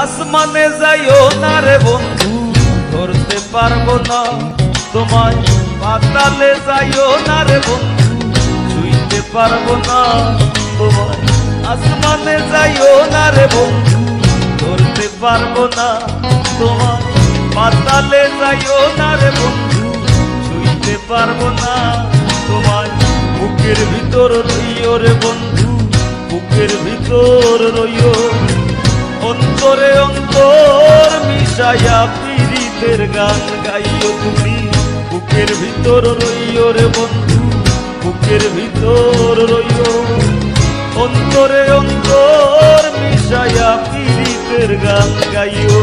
আসমানে যাইও না রে বন্ধু, ধরতে পারবো না তোমায়। পাতালে যাইও না রে বন্ধু, ছুঁইতে পারবো না তোমায়। আসমানে যাইও না রে বন্ধু, ধরতে পারবো না তোমায়। পাতালে যাইও না রে বন্ধু, ছুঁইতে পারবো না তোমায়। বুকের ভিতর রইও রে বন্ধু, বুকের ভিতর রইও। অন্তরে অন্তর মিশাইয়া পীড়িতের গান গাইও তুমি। বুকের ভিতর রইও রে বন্ধু, বুকের ভিতর রইও। অন্তরে অন্তর মিশাইয়া পীড়িতের গান গাইও।